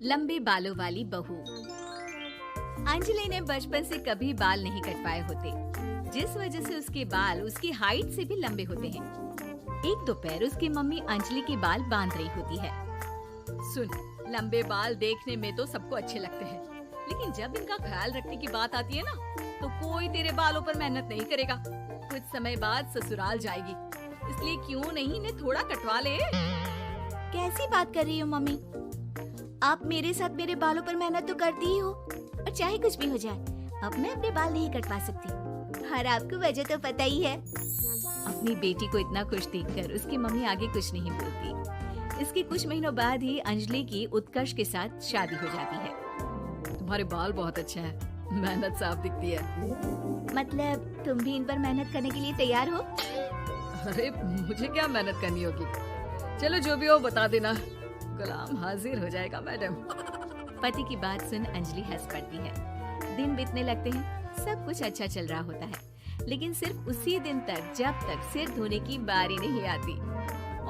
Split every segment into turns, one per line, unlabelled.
लंबे बालों वाली बहू। अंजलि ने बचपन से कभी बाल नहीं कटवाए होते, जिस वजह से उसके बाल उसकी हाइट से भी लंबे होते हैं। एक दोपहर उसकी मम्मी अंजलि के बाल बांध रही होती है।
सुन, लंबे बाल देखने में तो सबको अच्छे लगते हैं, लेकिन जब इनका ख्याल रखने की बात आती है ना, तो कोई तेरे बालों पर मेहनत नहीं करेगा। कुछ समय बाद ससुराल जाएगी, इसलिए क्यों नहीं इन्हें थोड़ा कटवा ले।
कैसी बात कर रही हो मम्मी? आप मेरे साथ मेरे बालों पर मेहनत तो करती ही हो, और चाहे कुछ भी हो जाए, अब मैं अपने बाल नहीं कटवा सकती। और आपको वजह तो पता ही है। अपनी बेटी को इतना खुश देखकर उसकी मम्मी आगे कुछ नहीं बोलती। इसके कुछ महीनों बाद ही अंजलि की उत्कर्ष के साथ शादी हो जाती है।
तुम्हारे बाल बहुत अच्छे हैं, मेहनत साफ दिखती है।
मतलब तुम भी इन पर मेहनत करने के लिए तैयार हो?
अरे मुझे क्या मेहनत करनी होगी, चलो जो भी हो बता देना, गुलाम हाजिर हो जाएगा मैडम।
पति की बात सुन अंजलि हंस पड़ती है। दिन बीतने लगते हैं, सब कुछ अच्छा चल रहा होता है, लेकिन सिर्फ उसी दिन तक जब तक सिर धोने की बारी नहीं आती।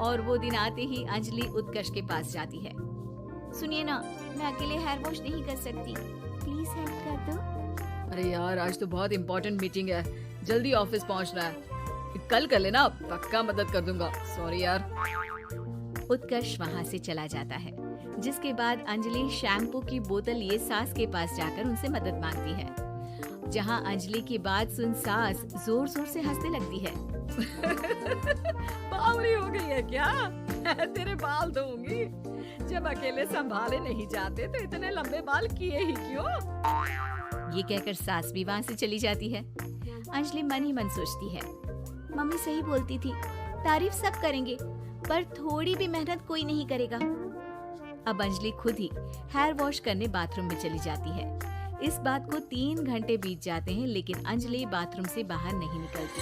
और वो दिन आते ही अंजलि उत्कर्ष के पास जाती है। सुनिए ना, मैं अकेले हेयर वॉश नहीं कर सकती, प्लीज हेल्प कर दो।
अरे यार, आज तो बहुत इम्पोर्टेंट मीटिंग है, जल्दी ऑफिस पहुंचना है, कल कर लेना, पक्का मदद कर दूंगा। सॉरी यार।
उत्कर्ष वहाँ से चला जाता है, जिसके बाद अंजलि शैम्पू की बोतल लिए सास के पास जाकर उनसे मदद मांगती है। जहाँ अंजलि की बात सुन सास जोर जोर से हंसने लगती है।
बावली हो गई है क्या? तेरे बाल धोऊंगी। जब अकेले संभाले नहीं जाते तो इतने लंबे बाल किए ही क्यों?
ये कहकर सास भी वहाँ से चली जाती है। अंजलि मन ही मन सोचती है, मम्मी सही बोलती थी, तारीफ सब करेंगे, पर थोड़ी भी मेहनत कोई नहीं करेगा। अब अंजलि खुद ही हेयर वॉश करने बाथरूम में चली जाती है। इस बात को 3 घंटे बीत जाते हैं, लेकिन अंजलि बाथरूम से बाहर नहीं निकलती।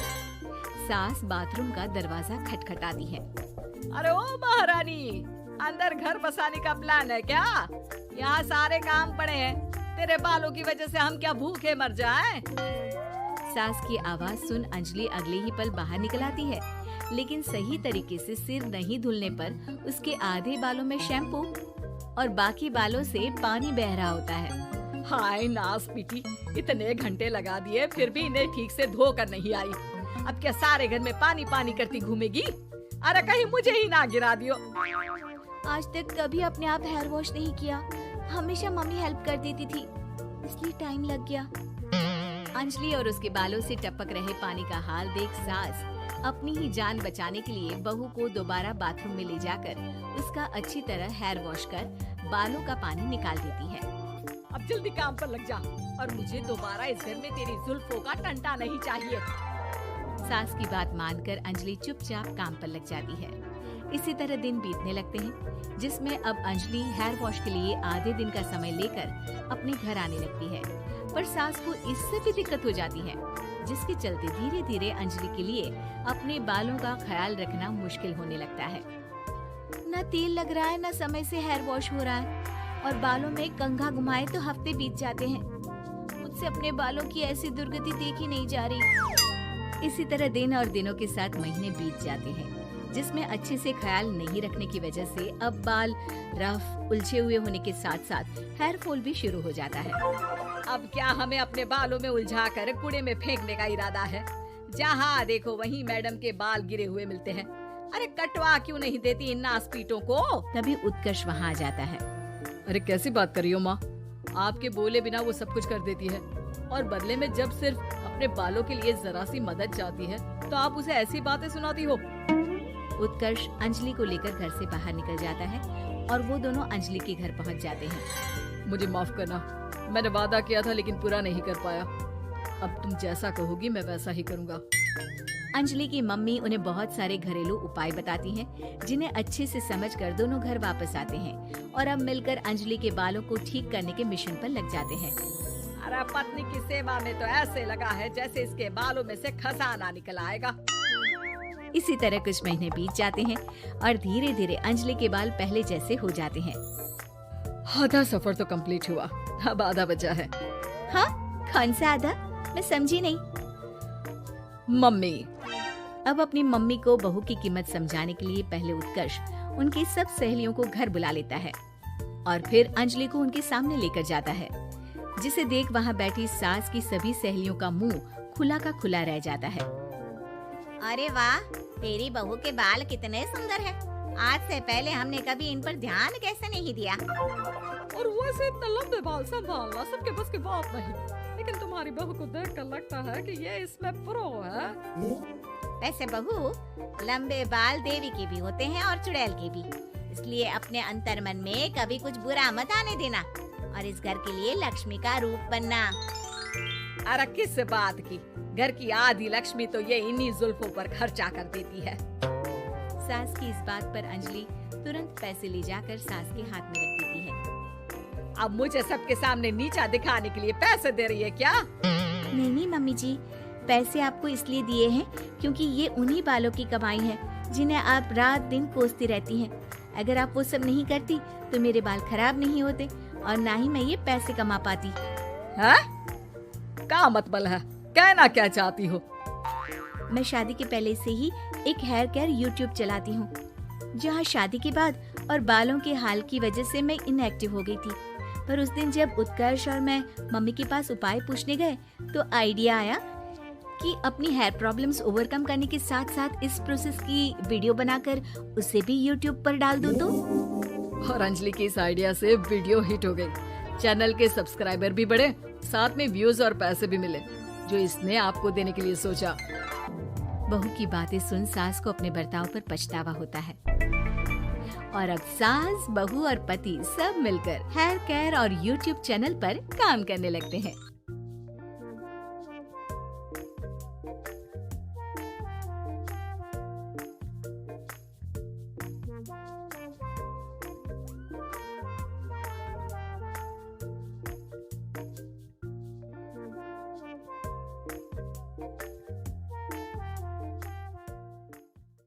सास बाथरूम का दरवाजा खटखटाती है।
अरे ओ महारानी, अंदर घर बसाने का प्लान है क्या? यहाँ सारे काम पड़े हैं, तेरे बालों की वजह से हम क्या भूखे मर जाएं?
सास की आवाज सुन अंजलि अगले ही पल बाहर निकल आती है, लेकिन सही तरीके से सिर नहीं धुलने पर उसके आधे बालों में शैम्पू और बाकी बालों से पानी बह रहा होता है।
हाय नास पीटी, इतने घंटे लगा दिए फिर भी इन्हें ठीक से धो कर नहीं आई। अब क्या सारे घर में पानी पानी करती घूमेगी? अरे कहीं मुझे ही ना गिरा दियो।
आज तक कभी अपने आप हेयर वॉश नहीं किया, हमेशा मम्मी हेल्प कर देती थी, इसलिए टाइम लग गया। अंजलि और उसके बालों से टपक रहे पानी का हाल देख सास अपनी ही जान बचाने के लिए बहू को दोबारा बाथरूम में ले जाकर उसका अच्छी तरह हेयर वॉश कर बालों का पानी निकाल देती है।
अब जल्दी काम पर लग जा, और मुझे दोबारा इस घर में तेरी जुल्फों का टंटा नहीं चाहिए।
सास की बात मानकर अंजलि चुपचाप काम पर लग जाती है। इसी तरह दिन बीतने लगते हैं, जिसमें अब अंजलि हेयर वॉश के लिए आधे दिन का समय लेकर अपने घर आने लगती है, पर सास को इससे भी दिक्कत हो जाती है, जिसके चलते धीरे धीरे अंजलि के लिए अपने बालों का ख्याल रखना मुश्किल होने लगता है। न तेल लग रहा है, न समय से हेयर वॉश हो रहा है, और बालों में कंघा घुमाए तो हफ्ते बीत जाते हैं। मुझसे अपने बालों की ऐसी दुर्गति देखी नहीं जा रही। इसी तरह दिन और दिनों के साथ महीने बीत जाते हैं, जिसमें अच्छे से ख्याल नहीं रखने की वजह से अब बाल रफ उलझे हुए होने के साथ साथ हेयर फॉल भी शुरू हो जाता है।
अब क्या हमें अपने बालों में उलझा कर कूड़े में फेंकने का इरादा है? जहाँ देखो वहीं मैडम के बाल गिरे हुए मिलते हैं। अरे कटवा क्यों नहीं देती इन नासपीटों को?
तभी उत्कर्ष वहाँ आ जाता है।
अरे कैसी बात कर रही हो माँ, आपके बोले बिना वो सब कुछ कर देती है, और बदले में जब सिर्फ अपने बालों के लिए जरा सी मदद चाहती है तो आप उसे ऐसी बातें सुनाती हो।
उत्कर्ष अंजलि को लेकर घर से बाहर निकल जाता है और वो दोनों अंजलि के घर पहुंच जाते हैं।
मुझे माफ करना, मैंने वादा किया था लेकिन पूरा नहीं कर पाया। अब तुम जैसा कहोगी मैं वैसा ही करूँगा।
अंजलि की मम्मी उन्हें बहुत सारे घरेलू उपाय बताती हैं, जिन्हें अच्छे से समझकर दोनों घर वापस आते हैं और अब मिलकर अंजलि के बालों को ठीक करने के मिशन पर लग जाते हैं।
अरे पत्नी की सेवा में तो ऐसे लगा है जैसे इसके बालों में से खजाना निकल आएगा।
इसी तरह कुछ महीने बीत जाते हैं और धीरे धीरे अंजलि के बाल पहले जैसे हो जाते हैं।
आधा सफर तो कंप्लीट हुआ, अब आधा बचा है।
हाँ, कौन सा आधा? मैं समझी नहीं।
मम्मी
अब अपनी मम्मी को बहू की कीमत समझाने के लिए पहले उत्कर्ष उनकी सब सहेलियों को घर बुला लेता है और फिर अंजलि को उनके सामने लेकर जाता है, जिसे देख वहाँ बैठी सास की सभी सहेलियों का मुंह खुला का खुला रह जाता है।
अरे वाह, तेरी बहू के बाल कितने सुंदर हैं। आज से पहले हमने कभी इन पर ध्यान कैसे नहीं दिया।
और वैसे इतना लंबे बाल संभालना सबके बस की बात नहीं, लेकिन तुम्हारी बहू को देखकर लगता है कि ये इसमें प्रो है।
वैसे बहू, लंबे बाल देवी के भी होते हैं और चुड़ैल के भी, इसलिए अपने अंतर्मन में कभी कुछ बुरा मत आने देना और इस घर के लिए लक्ष्मी का रूप बनना।
अरे किस बात की, घर की आधी लक्ष्मी तो ये इन्हीं जुल्फों पर खर्चा कर देती है।
सास की इस बात पर अंजलि तुरंत पैसे ले जाकर सास के हाथ में रख देती है।
अब मुझे सबके सामने नीचा दिखाने के लिए पैसे दे रही है क्या?
नहीं नहीं मम्मी जी, पैसे आपको इसलिए दिए हैं क्योंकि ये उन्हीं बालों की कमाई है जिन्हें आप रात दिन कोसती रहती हैं। अगर आप वो सब नहीं करती तो मेरे बाल खराब नहीं होते और ना ही मैं ये पैसे कमा पाती।
है? क्या मतलब है? कहना क्या चाहती हो?
मैं शादी के पहले से ही एक हेयर केयर यूट्यूब चलाती हूँ, जहाँ शादी के बाद और बालों के हाल की वजह से मैं इनएक्टिव हो गई थी। पर उस दिन जब उत्कर्ष और मैं मम्मी के पास उपाय पूछने गए तो आइडिया आया कि अपनी हेयर प्रॉब्लम्स ओवरकम करने के साथ साथ इस प्रोसेस की वीडियो बनाकर उसे भी यूट्यूब पर डाल दूं तो।
और अंजलि की इस आइडिया से वीडियो हिट हो गई, चैनल के सब्सक्राइबर भी बढ़े, साथ में व्यूज और पैसे भी मिले जो इसने आपको देने के लिए सोचा।
बहू की बातें सुन सास को अपने बर्ताव पर पछतावा होता है और अब सास, बहू और पति सब मिलकर हेयर केयर और यूट्यूब चैनल पर काम करने लगते हैं।